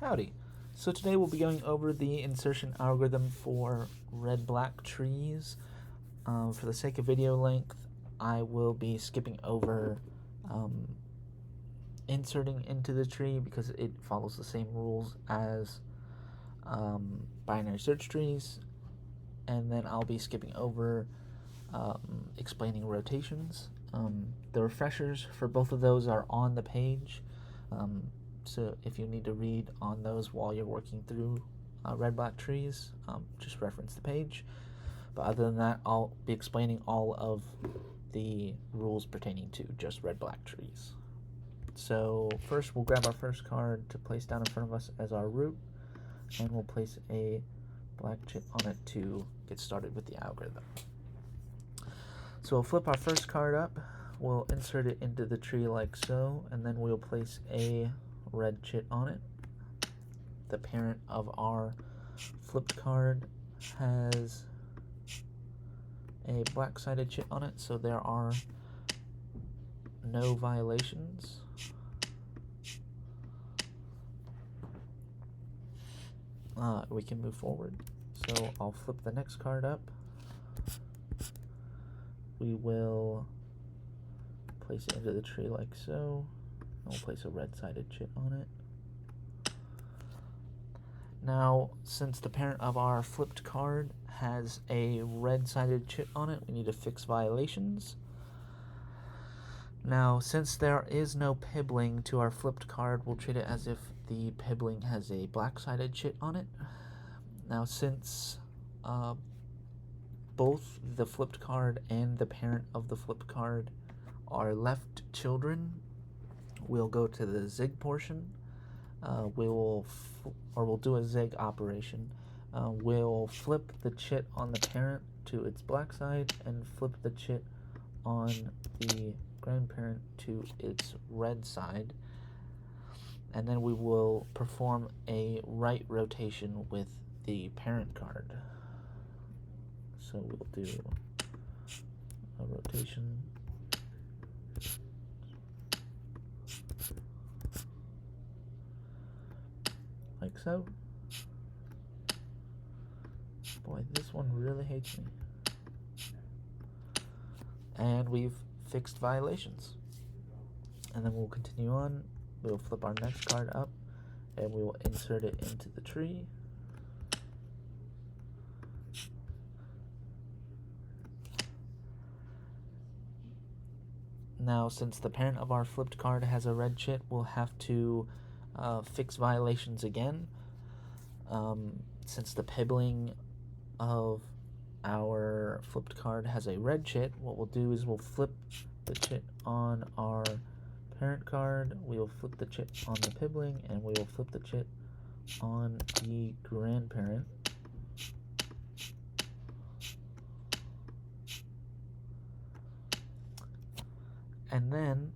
Howdy. So today we'll be going over the insertion algorithm for red-black trees. For the sake of video length, I will be skipping over inserting into the tree because it follows the same rules as binary search trees, and then I'll be skipping over explaining rotations. The refreshers for both of those are on the page. So if you need to read on those while you're working through red-black trees, just reference the page. But other than that, I'll be explaining all of the rules pertaining to just red-black trees. So first we'll grab our first card to place down in front of us as our root, and we'll place a black chip on it to get started with the algorithm. So we'll flip our first card up, we'll insert it into the tree like so, and then we'll place a red chit on it. The parent of our flipped card has a black-sided chit on it, so there are no violations. We can move forward. So I'll flip the next card up. We will place it into the tree like so. We'll place a red-sided chit on it. Now, since the parent of our flipped card has a red-sided chit on it, we need to fix violations. Now, since there is no pibbling to our flipped card, we'll treat it as if the pibbling has a black-sided chit on it. Now, since both the flipped card and the parent of the flipped card are left children, we'll go to the zig portion. We'll do a zig operation. We'll flip the chit on the parent to its black side and flip the chit on the grandparent to its red side, and then we will perform a right rotation with the parent card. So we'll do a rotation like so. Boy, this one really hates me. And we've fixed violations. And then we'll continue on. We'll flip our next card up and we will insert it into the tree. Now, since the parent of our flipped card has a red chit, we'll have to fix violations again. Since the pibbling of our flipped card has a red chit, what we'll do is we'll flip the chit on our parent card, we will flip the chit on the pibbling, and we will flip the chit on the grandparent. And then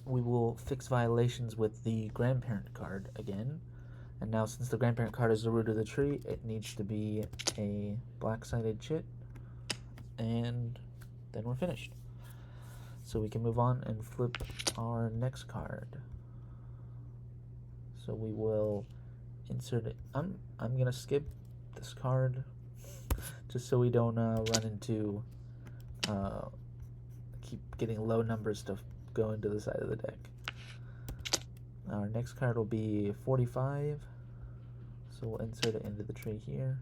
we will fix violations with the grandparent card again. And now, since the grandparent card is the root of the tree, it needs to be a black-sided chit, and then we're finished. So we can move on and flip our next card. So we will insert it. I'm gonna skip this card just so we don't run into keep getting low numbers to go into the side of the deck. Our next card will be 45, so we'll insert it into the tree here.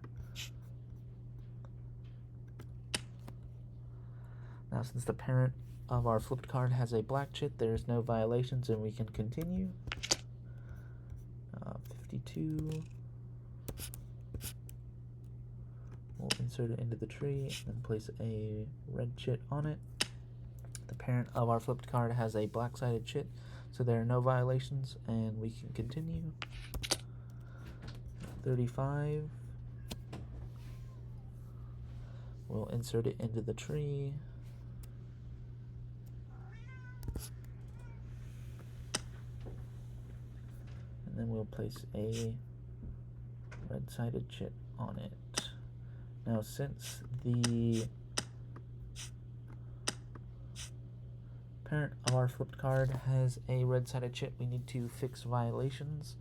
Now, since the parent of our flipped card has a black chit, there's no violations and we can continue. 52. We'll insert it into the tree and place a red chit on it. The parent of our flipped card has a black-sided chit, so there are no violations, and we can continue. 35. We'll insert it into the tree. And then we'll place a red-sided chit on it. Now, since the parent of our flipped card has a red-sided chit, we need to fix violations.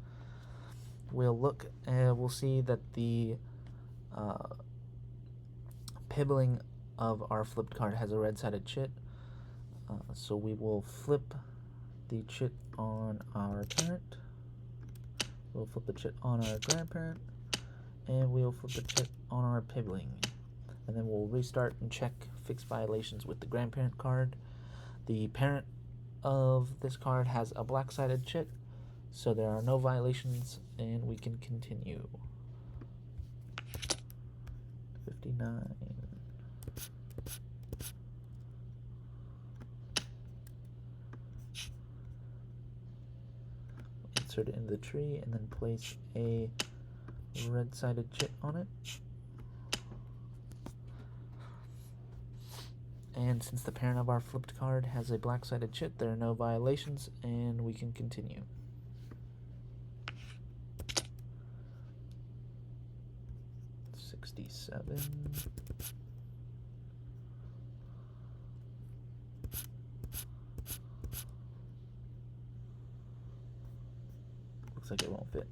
we'll see that the pibbling of our flipped card has a red-sided chit. So we will flip the chit on our parent. We'll flip the chit on our grandparent, and we'll flip the chit on our pibbling. And then we'll restart and check fixed violations with the grandparent card. The parent of this card has a black-sided chit, so there are no violations, and we can continue. 59. Insert it in the tree and then place a red-sided chit on it. And since the parent of our flipped card has a black-sided chit, there are no violations, and we can continue. 67. Looks like it won't fit.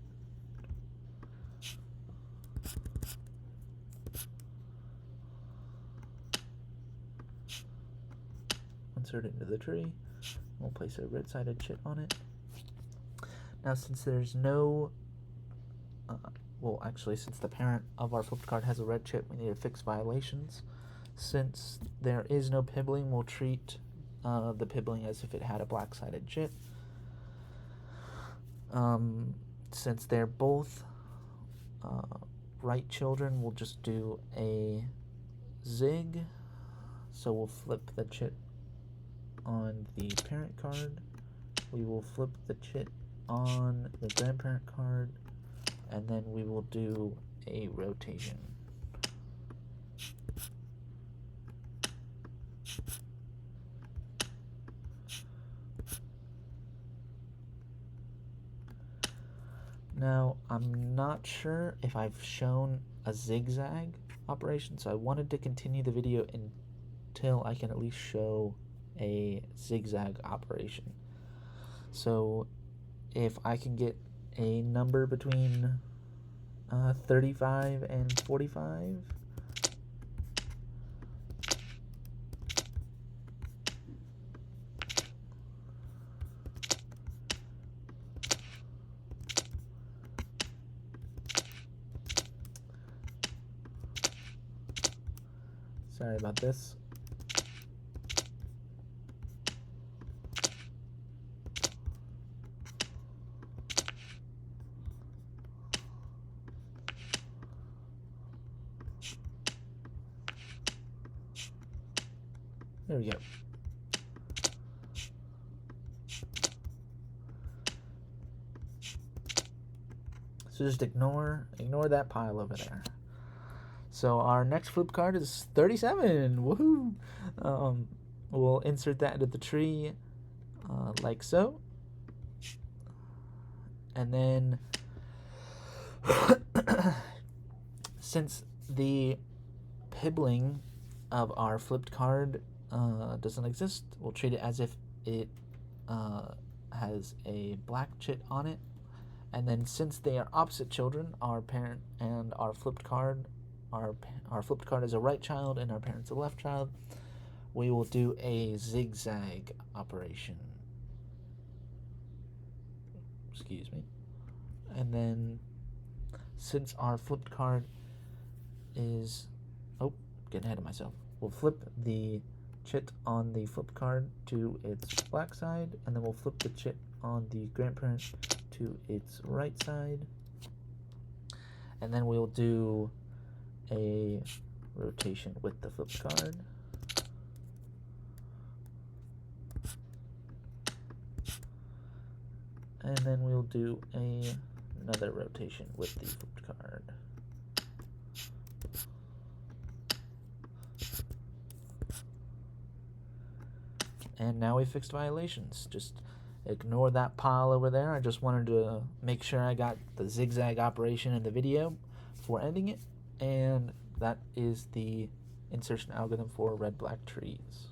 Insert it into the tree. We'll place a red-sided chit on it. Now, since there's no, since the parent of our flipped card has a red chit, we need to fix violations. Since there is no pibbling, we'll treat the pibbling as if it had a black-sided chit. Since they're both right children, we'll just do a zig. So we'll flip the chit on the parent card. We will flip the chit on the grandparent card, and then we will do a rotation. Now, I'm not sure if I've shown a zigzag operation, so I wanted to continue the video until I can at least show a zigzag operation. So if I can get a number between 35 and 45, sorry about this. There we go. So just ignore that pile over there. So our next flip card is 37. Woohoo! We'll insert that into the tree like so. And then since the pibbling of our flipped card doesn't exist, we'll treat it as if it has a black chit on it. And then since they are opposite children, our parent and our flipped card, our flipped card is a right child and our parent's a left child, we will do a zigzag operation. Excuse me. And then since our flipped card is, getting ahead of myself, we'll flip the chit on the flipped card to its black side, and then we'll flip the chit on the grandparent to its right side, and then we'll do a rotation with the flipped card. And then we'll do another rotation with the flipped card. And now we fixed violations. Just ignore that pile over there. I just wanted to make sure I got the zigzag operation in the video before ending it. And that is the insertion algorithm for red-black trees.